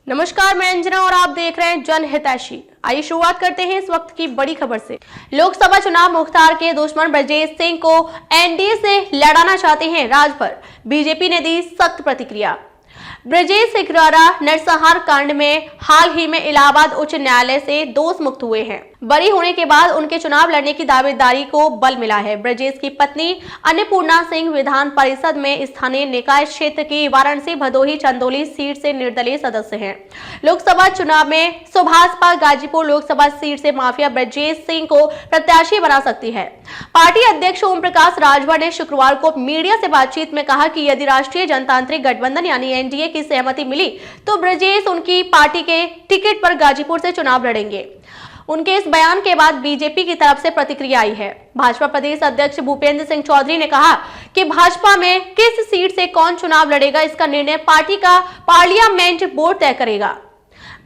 नमस्कार, मैं अंजना और आप देख रहे हैं जनहितैषी। आइए शुरुआत करते हैं इस वक्त की बड़ी खबर से। लोकसभा चुनाव मुख्तार के दुश्मन ब्रजेश सिंह को एनडीए से लड़ाना चाहते हैं राजभर। बीजेपी ने दी सख्त प्रतिक्रिया। ब्रजेश सिंह द्वारा नरसंहार कांड में हाल ही में इलाहाबाद उच्च न्यायालय से दोष मुक्त हुए हैं। बरी होने के बाद उनके चुनाव लड़ने की दावेदारी को बल मिला है। ब्रजेश की पत्नी अन्नपूर्णा सिंह विधान परिषद में स्थानीय निकाय क्षेत्र की वाराणसी भदोही चंदौली सीट से निर्दलीय सदस्य हैं। लोकसभा चुनाव में सुभाषपा गाजीपुर लोकसभा सीट से माफिया ब्रजेश सिंह को प्रत्याशी बना सकती है। पार्टी अध्यक्ष ओम प्रकाश राजभर ने शुक्रवार को मीडिया से बातचीत में कहा कि यदि राष्ट्रीय जनतांत्रिक गठबंधन यानी एनडीए की सहमति मिली तो ब्रजेश उनकी पार्टी के टिकट पर गाजीपुर से चुनाव लड़ेंगे। उनके इस बयान के बाद बीजेपी की तरफ से प्रतिक्रिया आई है। भाजपा प्रदेश अध्यक्ष भूपेंद्र सिंह चौधरी ने कहा कि भाजपा में किस सीट से कौन चुनाव लड़ेगा इसका निर्णय पार्टी का पार्लियामेंट बोर्ड तय करेगा।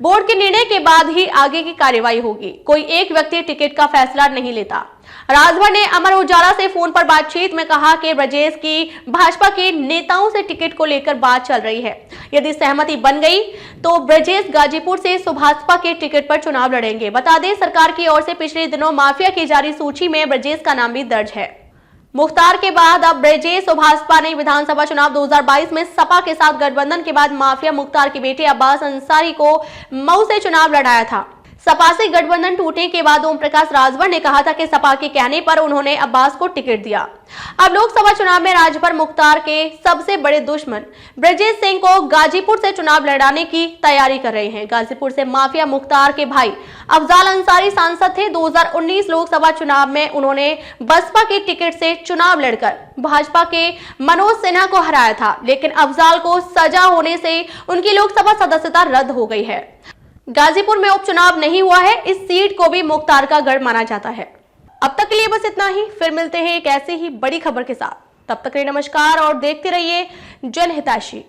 बोर्ड के निर्णय के बाद ही आगे की कार्यवाही होगी। कोई एक व्यक्ति टिकट का फैसला नहीं लेता। राजभर ने अमर उजाला से फोन पर बातचीत में कहा कि ब्रजेश की भाजपा के नेताओं से टिकट को लेकर बात चल रही है। यदि सहमति बन गई तो ब्रजेश गाजीपुर से सुभाषपा के टिकट पर चुनाव लड़ेंगे। बता दें, सरकार की ओर से पिछले दिनों माफिया की जारी सूची में ब्रजेश का नाम भी दर्ज है। मुख्तार के बाद अब ब्रजेश भाजपा ने विधानसभा चुनाव 2022 में सपा के साथ गठबंधन के बाद माफिया मुख्तार के बेटे अब्बास अंसारी को मऊ से चुनाव लड़ाया था। सपा से गठबंधन टूटने के बाद ओम प्रकाश राजभर ने कहा था कि सपा के कहने पर उन्होंने अब्बास को टिकट दिया। अब लोकसभा चुनाव में राजभर मुख्तार के सबसे बड़े दुश्मन ब्रजेश सिंह को गाजीपुर से चुनाव लड़ाने की तैयारी कर रहे हैं। गाजीपुर से माफिया मुख्तार के भाई अफजाल अंसारी सांसद थे। 2019 लोकसभा चुनाव में उन्होंने बसपा के टिकट से चुनाव लड़कर भाजपा के मनोज सिन्हा को हराया था, लेकिन अफजाल को सजा होने से उनकी लोकसभा सदस्यता रद्द हो गई है। गाजीपुर में उपचुनाव नहीं हुआ है। इस सीट को भी मुख्तार का गढ़ माना जाता है। अब तक के लिए बस इतना ही। फिर मिलते हैं एक ऐसे ही बड़ी खबर के साथ। तब तक के लिए नमस्कार और देखते रहिए जनहितैषी।